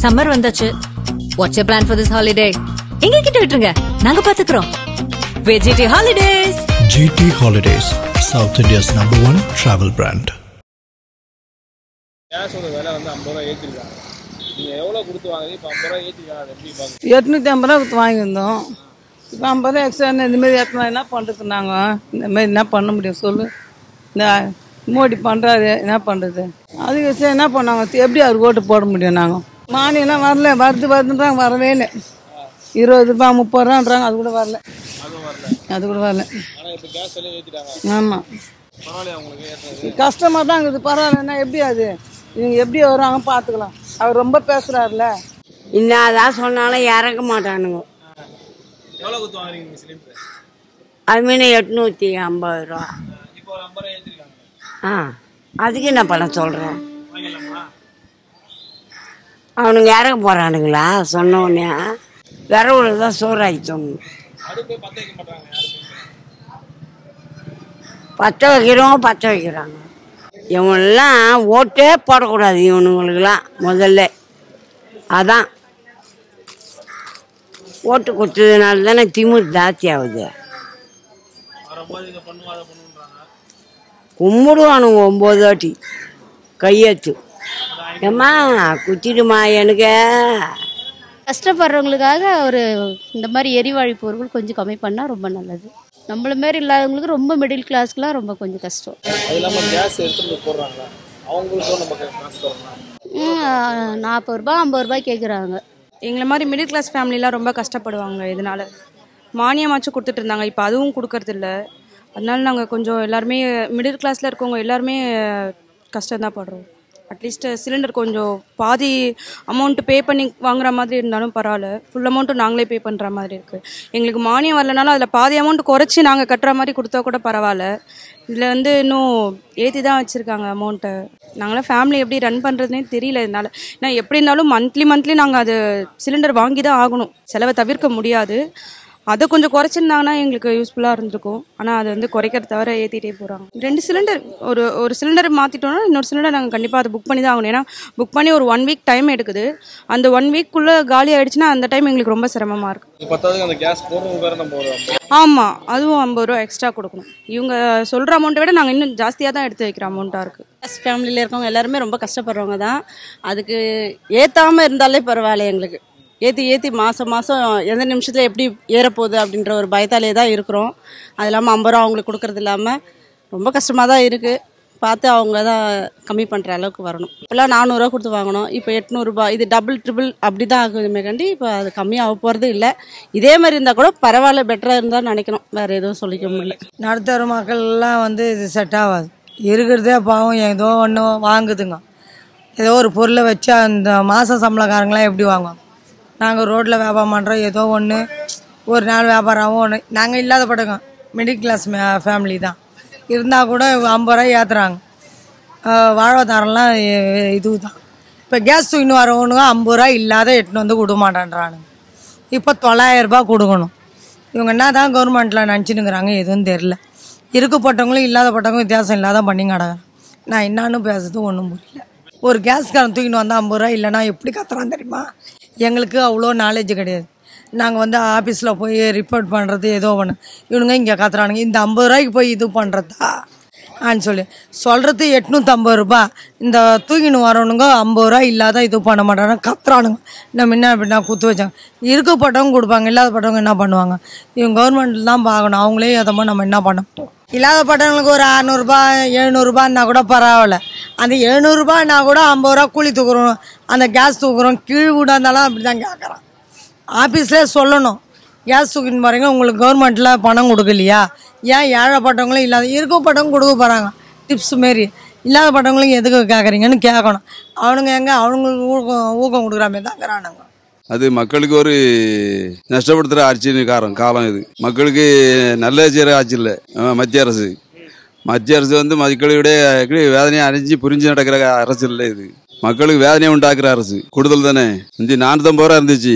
Summer வந்தாச்சு. What's your plan for this holiday? எங்க கிட்ட விட்டுருங்க, நாங்க பாத்துக்கிறோம். GT Holidays. GT Holidays, South India's #1 travel brand. கேஸோட விலை வந்து 50 ரூபா ஏற்றிருக்காங்க. நீங்கள் எவ்வளோ கொடுத்து வாங்குறீங்க? இப்போ 50 ரூபா ஏற்றிருக்காங்க, எப்படி பார்க்குறீங்க? 850 ரூபா கொடுத்து வாங்கியிருந்தோம். இப்போ 50 ரூபா எக்ஸ்ட்ரா இந்தமாரி ஏற்றினா என்ன பண்ணுறது? நாங்கள் இந்தமாரி என்ன பண்ண முடியும் சொல்லு? இந்த மோடி பண்ணுறாரு, என்ன பண்ணுறது? அதுக்கு சரி என்ன பண்ணாங்க? எப்படி அவருக்கு ஓட்டு போட முடியும்? நாங்கள் மானியெல்லாம் வரல, வருதுன்றாங்க, வரவே இல்லை. 20 ரூபா 30 ரூபான்றாங்க, அது கூட வரல. ஆமாம், கஷ்டமாக தான் இருக்குது. பரவாயில்லன்னா எப்படி அது இவங்க எப்படி வருவாங்க பார்த்துக்கலாம். அவர் ரொம்ப பேசுகிறாருல, என்னதான் சொன்னாலும் இறங்க மாட்டானுங்க. அதுமாரி 850 ரூபா. அதுக்கு என்ன பண்ண சொல்கிறேன்? அவனுங்க இறங்க போகிறானுங்களா? சொன்ன உடனே விரவுல தான் சோறாயிட்டோம். பற்ற வைக்கிறாங்க. இவங்கெல்லாம் ஓட்டே போடக்கூடாது இவனுங்களுக்கெல்லாம் முதல்ல. அதான் ஓட்டு கொடுத்ததுனால தானே திமிர் ஜாஸ்தி ஆகுது. கும்பிடுவானுங்க 9 வாட்டி கையெழுத்து. ஏம்மா குத்திடுமா எனக்கு. கஷ்டப்படுறவங்களுக்காக ஒரு இந்த மாதிரி எரிவாயு பொருட்கள் கொஞ்சம் கம்மி பண்ணால் ரொம்ப நல்லது. நம்மள மாரி இல்லாதவங்களுக்கு ரொம்ப மிடில் கிளாஸ்க்குலாம் ரொம்ப கொஞ்சம் கஷ்டம். 40 ரூபா 50 ரூபாய் கேட்குறாங்க. எங்களை மாதிரி மிடில் கிளாஸ் ஃபேமிலிலாம் ரொம்ப கஷ்டப்படுவாங்க. இதனால் மானியமாச்சும் கொடுத்துட்டு இருந்தாங்க, இப்போ அதுவும் கொடுக்கறதில்ல. அதனால நாங்கள் கொஞ்சம் எல்லாருமே மிடில் கிளாஸில் இருக்கவங்க எல்லாருமே கஷ்டம்தான் படுறோம். அட்லீஸ்ட் சிலிண்டர் கொஞ்சம் பாதி அமௌண்ட்டு பே பண்ணி வாங்குற மாதிரி இருந்தாலும் பரவாயில்ல, ஃபுல் அமௌண்ட்டு நாங்களே பே பண்ணுற மாதிரி இருக்குது. எங்களுக்கு மானியம் வரலனாலும் அதில் பாதி அமௌண்ட் குறைச்சி நாங்கள் கட்டுற மாதிரி கொடுத்தா கூட பரவாயில்ல. இதில் வந்து இன்னும் ஏற்றி தான் வச்சுருக்காங்க அமௌண்ட்டை. நாங்களாம் ஃபேமிலி எப்படி ரன் பண்ணுறதுனே தெரியல. இதனால் ஏன்னா எப்படி இருந்தாலும் மந்த்லி நாங்கள் அது சிலிண்டர் வாங்கி தான் ஆகணும், செலவை தவிர்க்க முடியாது. அதை கொஞ்சம் குறைச்சிருந்தாங்கன்னா எங்களுக்கு யூஸ்ஃபுல்லாக இருந்திருக்கும். ஆனால் அதை வந்து குறைக்கிறத தவிர ஏற்றிட்டே போகிறாங்க. 2 சிலிண்டர் ஒரு சிலிண்டர் மாற்றிட்டோன்னா இன்னொரு சிலிண்டர் நாங்கள் கண்டிப்பாக அதை புக் பண்ணி தான் ஆகணும். ஏன்னா புக் பண்ணி ஒரு 1 வீக் டைம் எடுக்குது. அந்த 1 வீக்குள்ளே காலி ஆகிடுச்சுன்னா அந்த டைம் எங்களுக்கு ரொம்ப சிரமமாக இருக்குது. ஆமாம், அதுவும் 50 ரூபா எக்ஸ்ட்ரா கொடுக்கணும். இவங்க சொல்கிற அமௌண்ட்டை விட நாங்கள் இன்னும் ஜாஸ்தியாக தான் எடுத்து வைக்கிற அமௌண்ட்டாக இருக்குது. ஃபேமிலியில் இருக்கவங்க எல்லாருமே ரொம்ப கஷ்டப்படுறவங்க தான். அதுக்கு ஏற்றாமல் இருந்தாலே பரவாயில்ல. எங்களுக்கு ஏற்றி மாதம் எந்த நிமிஷத்தில் எப்படி ஏறப்போகுது அப்படின்ற ஒரு பயத்தாலே தான் இருக்கிறோம். அது இல்லாமல் 50 ரூபா அவங்களுக்கு கொடுக்கறது இல்லாமல் ரொம்ப கஷ்டமாக தான் இருக்குது. பார்த்து அவங்க தான் கம்மி பண்ணுற அளவுக்கு வரணும். இப்போல்லாம் 400 ரூபா கொடுத்து வாங்கணும், இப்போ 800 ரூபா. இது டபுள் ட்ரிபிள் அப்படி தான் ஆகுதுமே கண்டி இப்போ அது கம்மியாக போகிறது இல்லை. இதே மாதிரி இருந்தால் கூட பரவாயில்ல, பெட்டராக இருந்தால் நினைக்கணும். வேறு எதுவும் சொல்லிக்க முடியல. நடுத்தர மக்கள்லாம் வந்து இது செட் ஆகாது. இருக்கிறதே பாவம் ஏதோ ஒன்று வாங்குதுங்க. ஏதோ ஒரு பொருளை வச்சு அந்த மாத சம்பளக்காரங்களாம் எப்படி வாங்குவாங்க? நாங்கள் ரோட்டில் வியாபாரம் பண்ணுறோம், ஏதோ ஒன்று ஒரு நாள் வியாபாரம் ஒன்று. நாங்கள் இல்லாத படங்க மிடில் கிளாஸ் ஃபேமிலி தான். இருந்தால் கூட 50 ரூபா ஏற்றுறாங்க. வாழ்வாதாரம்லாம் இது தான். இப்போ கேஸ் தூக்கின்னு வரவனுங்க 50 ரூபா இல்லாத எட்டுன்னு வந்து கொடுக்க மாட்டேன்றானுங்க. இப்போ 900 ரூபா கொடுக்கணும். இவங்க என்ன தான் கவர்மெண்ட்டில் நினச்சினுங்கிறாங்க எதுவும் தெரில. இருக்கப்பட்டவங்களும் இல்லாதப்பட்டவங்களும் வித்தியாசம் இல்லாத பண்ணி கிடக்குறேன். நான் என்னான்னு பேசுறது ஒன்றும் புரியல. ஒரு கேஸ்காரன் தூக்கின்னு வந்தால் 50 ரூபா இல்லைன்னா எப்படி கத்துறான் தெரியுமா? எங்களுக்கு அவ்வளோ நாலேஜ் கிடையாது. நாங்கள் வந்து ஆஃபீஸில் போய் ரிப்போர்ட் பண்ணுறது ஏதோ ஒன்று. இவனுங்க இங்கே கத்துறானுங்க, இந்த 50 ரூபாய்க்கு போய் இது பண்ணுறதா ஆன்னு சொல்கிறது 850 ரூபா. இந்த தூக்கின்னு வரவனுங்க 50 ரூபா இல்லாத இது பண்ண மாட்டாங்க, கத்துறானுங்க. நம்ம என்ன அப்படின்னா குத்து வச்சாங்க. இருக்கப்பட்டவங்க கொடுப்பாங்க, இல்லாதப்பட்டவங்க என்ன பண்ணுவாங்க? இவங்க கவர்மெண்ட்டில் தான் பார்க்கணும். அவங்களே எதமோ நம்ம என்ன பண்ண முடியும்? இல்லாதப்பட்டவங்களுக்கு ஒரு 600 ரூபா 700 ரூபான்னா கூட பரவாயில்ல. அந்த 700 ரூபான்னா கூட 50 ரூபா கூலி தூக்குறோம், அந்த கேஸ் தூக்குறோம். கீழ் வீடாக இருந்தாலும் அப்படி தான் கேட்குறான். ஆஃபீஸ்லேயே சொல்லணும், கேஸ் தூக்கின்னு போகிறீங்க, உங்களுக்கு கவர்மெண்ட்டில் பணம் கொடுக்கலையா? ஏன் ஏழைப்பட்டவங்களும் இல்லாத இருக்கப்பட்டவங்க கொடுக்க போகிறாங்க டிப்ஸ் மாரி. இல்லாதப்பட்டவங்களுக்கு எதுக்கு கேட்குறீங்கன்னு கேட்கணும். அவனுங்க எங்கே அவங்களுக்கு ஊக்கம் கொடுக்குற மாதிரி தான் இருக்கிறானுங்க. அது மக்களுக்கு ஒரு நஷ்டப்படுத்துகிற ஆட்சின்னு காலம் இது. மக்களுக்கு நல்ல செய்கிற ஆட்சி இல்லை மத்திய அரசு. மத்திய அரசு வந்து மக்களுடைய வேதனையை அறிஞ்சு புரிஞ்சு நடக்கிற அரசு இல்லை. இது மக்களுக்கு வேதனையை உண்டாக்குற அரசு. கூடுதல் தானே. 450 ரூபா இருந்துச்சு,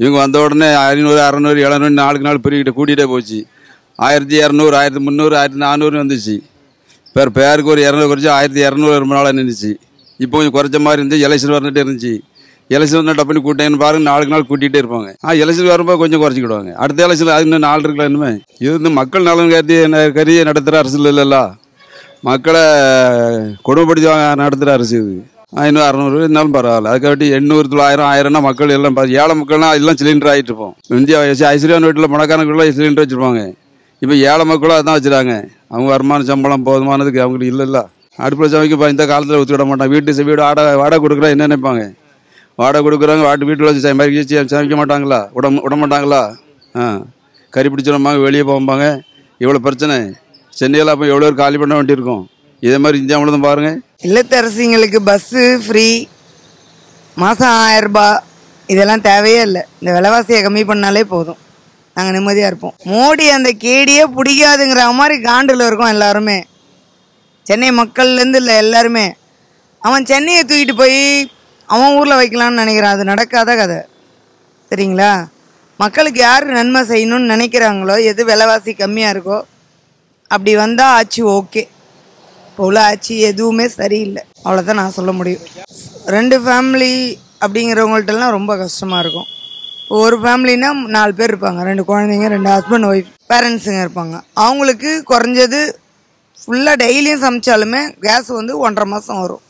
இவங்க வந்த உடனே 500 600 700 நாளுக்கு நாள் பெருகிட்ட கூட்டிகிட்டே போச்சு. 1200 1300 1400 வந்துச்சு. பேருக்கு ஒரு 200 குறைச்சி 1200 ரொம்ப நாளாக நின்றுச்சு. இப்போ கொஞ்சம் குறைச்ச மாதிரி இருந்துச்சு. எலெக்ஷன் வந்துட்டு இருந்துச்சு. எலெக்ஷன் வந்து டப்புனு கூட்டேன்னு பாருங்க, நாளுக்கு நாள் கூட்டிகிட்டே இருப்பாங்க. எலெக்ஷன் வரும்போது கொஞ்சம் குறைச்சிக்கிடுவாங்க. அடுத்த எலெக்ஷன் அது இன்னும் 4 இருக்கலாம். இனிமே இது வந்து மக்கள் நலன் கருதி நடத்துகிற அரசு இல்லைல்ல, மக்களை கொடுமைப்படுத்தி நடத்துகிற அரசு இது. 500 600 இருந்தாலும் பரவாயில்ல. அதுக்காட்டி 800 900 1000னா மக்கள் எல்லாம் ஏழை மக்கள்லாம் எல்லாம் சிலிண்டர் ஆகிட்டு இருப்போம். இந்தியா ஐஸ்வர்யான் வீட்டில் பணக்காரங்களுக்குள்ள சிலிண்டர் வச்சுருப்பாங்க. இப்போ ஏழை மக்களும் அதான் வச்சுருக்காங்க. அவங்க வருமான சம்பளம் போதுமானதுக்கு அவங்களுக்கு இல்லைல்ல. அடுப்பில் சமைக்க இந்த காலத்தில் ஒத்துக்கிட மாட்டாங்க. வீடு வாடகை கொடுக்குறா என்ன நினைப்பாங்க? வாடகை கொடுக்குறாங்க, வீட்டில் வச்சு சமைக்க மாட்டாங்களா? விட மாட்டாங்களா? கறி பிடிச்சிருப்பாங்க, வெளியே போவாங்க. இவ்வளோ பிரச்சனை சென்னையில் அப்போ எவ்வளோ காலி பண்ண வேண்டியிருக்கும். இதே மாதிரி இந்தியா முழுதும் பாருங்கள். இல்லத்தரசிங்களுக்கு பஸ்ஸு ஃப்ரீ, மாதம் 1000 ரூபாய், இதெல்லாம் தேவையே இல்லை. இந்த விலைவாசியை கம்மி பண்ணாலே போதும், நாங்கள் நிம்மதியாக இருப்போம். மோடி அந்த கேடியே பிடிக்காதுங்கிற மாதிரி காண்டில் இருக்கோம் எல்லாருமே. சென்னை மக்கள்லேருந்து இல்லை எல்லாருமே. அவன் சென்னையை தூக்கிட்டு போய் அவன் ஊரில் வைக்கலான்னு நினைக்கிறான். அது நடக்காத கதை, சரிங்களா? மக்களுக்கு யார் நன்மை செய்யணும்னு நினைக்கிறாங்களோ, எது விலைவாசி கம்மியாக இருக்கோ அப்படி வந்தால் ஆச்சு ஓகே. இப்போ உள்ள ஆட்சி எதுவுமே சரியில்லை, அவ்வளோதான் நான் சொல்ல முடியும். 2 ஃபேமிலி அப்படிங்கிறவங்கள்ட்டலாம் ரொம்ப கஷ்டமாக இருக்கும். ஒரு ஃபேமிலினா 4 பேர் இருப்பாங்க, 2 குழந்தைங்க, 2 ஹஸ்பண்ட் ஒய்ஃப், பேரண்ட்ஸுங்க இருப்பாங்க. அவங்களுக்கு குறைஞ்சது ஃபுல்லாக டெய்லியும் சமைச்சாலுமே கேஸ் வந்து 1.5 மாதம் வரும்.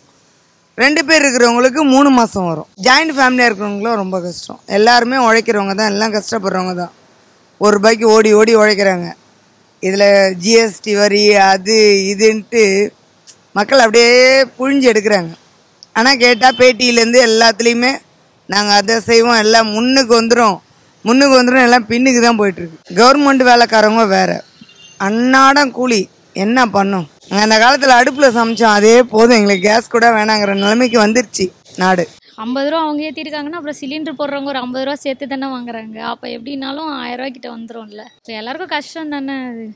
2 பேர் இருக்கிறவங்களுக்கு 3 மாதம் வரும். ஜாயிண்ட் ஃபேமிலியாக இருக்கிறவங்களும் ரொம்ப கஷ்டம். எல்லாருமே உழைக்கிறவங்க தான், எல்லாம் கஷ்டப்படுறவங்க தான். ₹1 ஓடி ஓடி உழைக்கிறாங்க. இதில் ஜிஎஸ்டி வரி அது இதுன்ட்டு மக்கள் அப்படியே புழிஞ்சு எடுக்கிறாங்க. ஆனால் கேட்டால் பேட்டியிலேருந்து எல்லாத்துலேயுமே நாங்கள் அதை செய்வோம், எல்லாம் முன்னுக்கு வந்துடும் எல்லாம் பின்னுக்கு தான் போயிட்டுருக்கு. கவர்மெண்ட் வேலைக்காரங்க வேறு, அன்னாடம் கூலி என்ன பண்ணும்? நாங்கள் அந்த காலத்தில் அடுப்பில் சமைச்சோம், அதே போதும், எங்களுக்கு கேஸ் கூட வேணாங்கிற நிலைமைக்கு வந்துருச்சு நாடு. 50 ரூபா அவங்க ஏற்றிருக்காங்கன்னா அப்புறம் சிலிண்டர் போடுறவங்க ஒரு 50 ரூபா சேர்த்து தானே வாங்குறாங்க. அப்போ எப்படின்னாலும் 1000 ரூபாய்க்கிட்ட வந்துடும்ல. எல்லாருக்கும் கஷ்டம் தானே அது.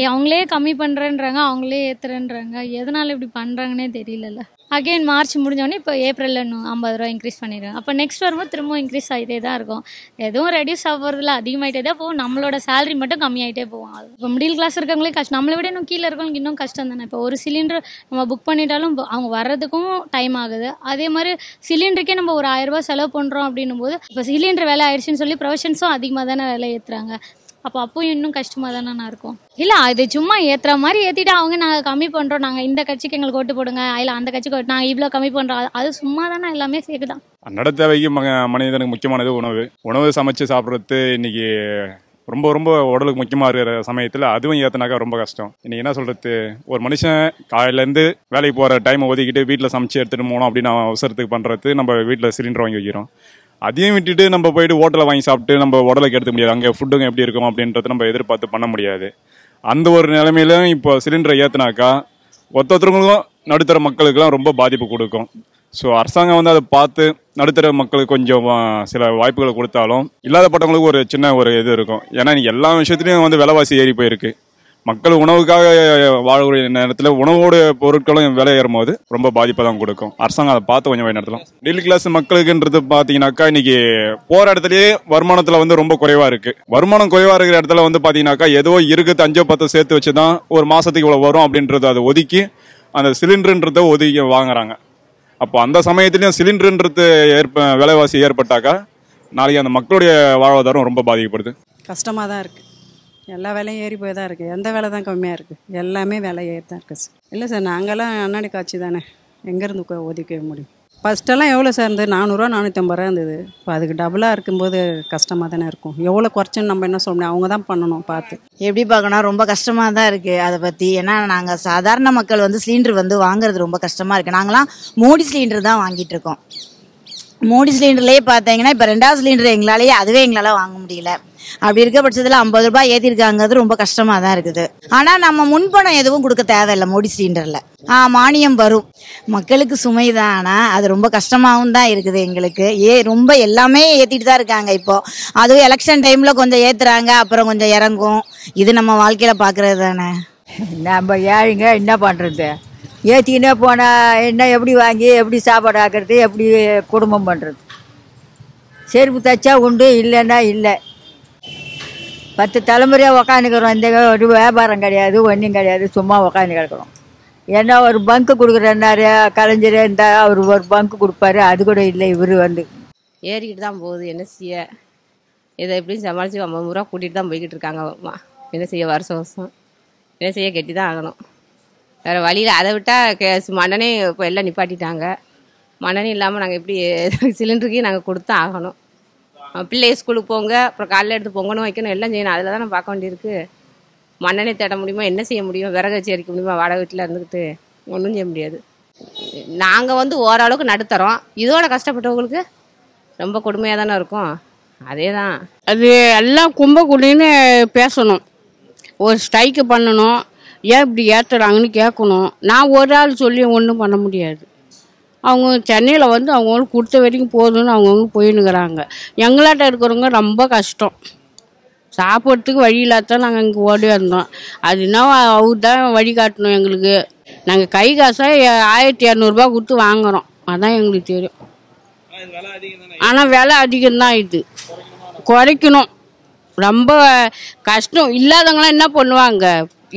அவங்களே கம்மி பண்ணுறேன்றாங்க, அவங்களே ஏற்றுறேன்றாங்க. எதனால் இப்படி பண்ணுறாங்கன்னே தெரியல. அகெயின் மார்ச் முடிஞ்சோடனே இப்போ ஏப்ரலில் இன்னும் 50 ரூபா இன்க்ரீஸ் பண்ணிடுறாங்க. அப்போ நெக்ஸ்ட் வரும்போது திரும்ப இன்க்ரீஸ் ஆகிட்டே தான் இருக்கும். எதுவும் ரெடியூஸ் ஆகிறதுல அதிகமாகிட்டே தான் போகும். நம்மளோட சேலரி மட்டும் கம்மியாகிட்டே போகும். இப்போ மிடில் கிளாஸ் இருக்கவங்களே கஷ்டம், நம்மளை விட இன்னும் கீழே இருக்கவங்களுக்கு இன்னும் கஷ்டம் தானே. இப்போ ஒரு சிலிண்டர் நம்ம புக் பண்ணிட்டாலும் அவங்க வர்றதுக்கும் டைம் ஆகுது. அதே மாதிரி சிலிண்டருக்கே நம்ம ஒரு 1000 ரூபா செலவு பண்ணுறோம் அப்படின்னும் போது இப்போ சிலிண்டர் விலை ஆயிடுச்சுன்னு சொல்லி ப்ரொவிஷன்ஸும் அதிகமாக தானே விலை ஏற்றுறாங்க. அப்போயும் இன்னும் கஷ்டமாக தானே இருக்கும். இல்லை அது சும்மா ஏற்றுற மாதிரி ஏற்றிட்டு அவங்க நாங்கள் கம்மி பண்ணுறோம், நாங்கள் இந்த கட்சிக்கு எங்களுக்கு ஓட்டு போடுங்க, இல்லை அந்த கட்சிக்கு ஓட்டு, நாங்கள் இவ்வளோ கம்மி பண்ணுறோம், அது சும்மா தானே, எல்லாமே ஃபேக்கு தான். அன்றாட தேவைக்கு மனிதனுக்கு முக்கியமானது உணவு சமைச்சு சாப்பிட்றது இன்னைக்கு ரொம்ப ரொம்ப உடலுக்கு முக்கியமாக இருக்கிற சமயத்தில் அதுவும் ஏற்றினாக்கா ரொம்ப கஷ்டம். இன்னைக்கு என்ன சொல்கிறது, ஒரு மனுஷன் காலையிலேருந்து வேலைக்கு போகிற டைமை ஒதுக்கிட்டு வீட்டில் சமைச்சு எடுத்துகிட்டு போனோம் அப்படின்னு அவசரத்துக்கு பண்ணுறது நம்ம வீட்டில் சிலிண்டர் வாங்கி வைக்கிறோம். அதையும் விட்டுட்டு நம்ம போயிட்டு ஹோட்டலில் வாங்கி சாப்பிட்டு நம்ம உடலுக்கு எடுத்துக்க முடியாது. அங்கே ஃபுட்டுங்க எப்படி இருக்கும் அப்படின்றத நம்ம எதிர்பார்த்து பண்ண முடியாது. அந்த ஒரு நிலைமையிலும் இப்போ சிலிண்டரை ஏற்றினாக்கா ஒருத்தருங்களும் நடுத்தர மக்களுக்கெல்லாம் ரொம்ப பாதிப்பு கொடுக்கும். ஸோ அரசாங்கம் வந்து அதை பார்த்து நடுத்தர மக்களுக்கு கொஞ்சம் சில வாய்ப்புகளை கொடுத்தாலும் இல்லாதப்பட்டவங்களுக்கு ஒரு சின்ன ஒரு இது இருக்கும். ஏன்னா எல்லா விஷயத்துலையும் வந்து விலைவாசி ஏறி போயிருக்கு. மக்கள் உணவுக்காக வாழக்கூடிய நேரத்தில் உணவோட பொருட்களும் விலை ஏறும்போது ரொம்ப பாதிப்பை தான் கொடுக்கும். அரசாங்கம் அதை பார்த்து கொஞ்சம் நடத்தலாம். மிடில் கிளாஸ் மக்களுக்குன்றது பார்த்தீங்கன்னாக்கா இன்னைக்கு போகிற இடத்துலயே வருமானத்தில் வந்து ரொம்ப குறைவாக இருக்குது. வருமானம் குறைவாக இருக்கிற இடத்துல வந்து பார்த்தீங்கன்னாக்கா ஏதோ இருக்குது 5-10 சேர்த்து வச்சு தான் ஒரு மாதத்துக்கு இவ்வளோ வரும் அப்படின்றத அதை ஒதுக்கி அந்த சிலிண்டருன்றதை ஒதுக்கி வாங்குறாங்க. அப்போ அந்த சமயத்துலேயும் சிலிண்டருன்றது விலைவாசி ஏற்பட்டாக்கா நாளைக்கு அந்த மக்களுடைய வாழ்வாதாரம் ரொம்ப பாதிக்கப்படுது. கஷ்டமாக தான் இருக்குது. எல்லா விலையும் ஏறி போய் தான் இருக்குது. எந்த விலை தான் கம்மியாக இருக்குது? எல்லாமே விலை ஏறி தான் இருக்குது சார். இல்லை சார், நாங்கள்லாம் அண்ணாடி காட்சி தானே, எங்கேருந்து ஒதுக்க முடியும்? ஃபஸ்ட்டெல்லாம் எவ்வளோ சார் இருந்தது? 400 ரூபா 450 ரூபா இருந்தது. இப்போ அதுக்கு டபுளாக இருக்கும்போது கஷ்டமாக தானே இருக்கும். எவ்வளோ குறைச்சுன்னு நம்ம என்ன சொல்ல முடியும்? அவங்க தான் பண்ணணும் பார்த்து. எப்படி பார்க்கணும், ரொம்ப கஷ்டமாக தான் இருக்குது அதை பற்றி. ஏன்னா நாங்கள் சாதாரண மக்கள் வந்து சிலிண்டர் வந்து வாங்குறது ரொம்ப கஷ்டமாக இருக்குது. நாங்களாம் மோடி சிலிண்டர் தான் வாங்கிட்டு இருக்கோம். மோடி சிலிண்டர்லேயே பார்த்தீங்கன்னா இப்போ 2வது சிலிண்டர் எங்களால் வாங்க முடியல. அப்படி இருக்க பட்சத்தில் 50 ரூபாய் ஏற்றிருக்காங்கிறது ரொம்ப கஷ்டமாக தான் இருக்குது. ஆனால் நம்ம முன்பணம் எதுவும் கொடுக்க தேவையில்லை மோடி சிலிண்டரில். மானியம் வரும், மக்களுக்கு சுமை தான். ஆனால் அது ரொம்ப கஷ்டமாகவும் தான் இருக்குது எங்களுக்கு. ரொம்ப எல்லாமே ஏற்றிட்டு தான் இருக்காங்க. இப்போது அதுவும் எலெக்ஷன் டைமில் கொஞ்சம் ஏற்றுறாங்க, அப்புறம் கொஞ்சம் இறங்கும். இது நம்ம வாழ்க்கையில் பார்க்குறது தானே. நம்ம ஏழைங்க என்ன பண்ணுறது? ஏற்றிக்கினே போனால் என்ன, எப்படி வாங்கி எப்படி சாப்பாடு ஆக்கிறது, எப்படி குடும்பம் பண்ணுறது? செருப்பு தைச்சா உண்டு, இல்லைன்னா இல்லை. 10 தலைமுறையாக உக்காந்துக்கிறோம். இந்த ஒரு வியாபாரம் கிடையாது, ஒன்றும் கிடையாது, சும்மா உக்காந்து கிடக்கிறோம். ஏன்னா ஒரு பங்கு கொடுக்குறேன்னாரு கலைஞர் இந்த அவர் ஒரு பங்கு கொடுப்பாரு, அது கூட இல்லை. இவர் வந்து ஏறிக்கிட்டு தான் போகுது, என்ன செய்ய? இதை எப்படியும் சமாளித்து 50 ரூபா கூட்டிகிட்டு தான் போய்கிட்டு இருக்காங்க. என்ன செய்ய? வருஷம் வருஷம் என்ன செய்ய? கட்டி தான் ஆகணும். வேறு வழியில். அதை விட்டால் மண்ணனே இப்போ எல்லாம் நிப்பாட்டிட்டாங்க. மண்ணனே இல்லாமல் நாங்கள் எப்படி சிலிண்டருக்கு நாங்கள் கொடுத்து ஆகணும். பிள்ளைய ஸ்கூலுக்கு போங்க, அப்புறம் காலையில் எடுத்து பொங்கணும் வைக்கணும், எல்லாம் செய்யணும். அதில் தான் பார்க்க வேண்டியிருக்கு. மண்ணெண்ணை தேட முடியுமா? என்ன செய்ய முடியும்? விறகு வச்சு எரிக்க முடியுமா? வாடகை வீட்டில் இருந்துக்கிட்டு ஒன்றும் செய்ய முடியாது. நாங்கள் வந்து ஓரளவுக்கு நடுத்தரோம். இதோட கஷ்டப்பட்டவங்களுக்கு ரொம்ப கொடுமையாக தானே இருக்கும். அதே தான் அது எல்லாம் கும்பகுடின்னு பேசணும், ஒரு ஸ்ட்ரைக்கு பண்ணணும். ஏன் இப்படி ஏற்றுறாங்கன்னு கேட்கணும். நான் ஒரு ஆள் சொல்லி ஒன்றும் பண்ண முடியாது. அவங்க சென்னையில் வந்து அவங்களுக்கு கொடுத்த வரைக்கும் போதும்னு அவங்கவுங்க போயின்னுக்கிறாங்க. எங்களாட்ட இருக்கிறவங்க ரொம்ப கஷ்டம். சாப்பிட்றதுக்கு வழி இல்லாதான் நாங்கள் இங்கே ஓடி வந்தோம். அதுனா அவர் தான் வழிகாட்டணும் எங்களுக்கு. நாங்கள் கை காசாக 1200 கொடுத்து வாங்குகிறோம். அதான் எங்களுக்கு தெரியும். ஆனால் விலை அதிகம்தான். இது குறைக்கணும். ரொம்ப கஷ்டம். இல்லாதவங்களாம் என்ன பண்ணுவாங்க?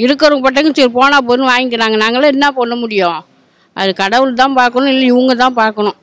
இருக்கிறவங்க பட்டங்க சரி போனால் போதுன்னு வாங்கிக்கிறாங்க. நாங்களாம் என்ன பண்ண முடியும்? அது கடவுள் தான் பார்க்கணும், இல்லை இவங்க தான் பார்க்கணும்.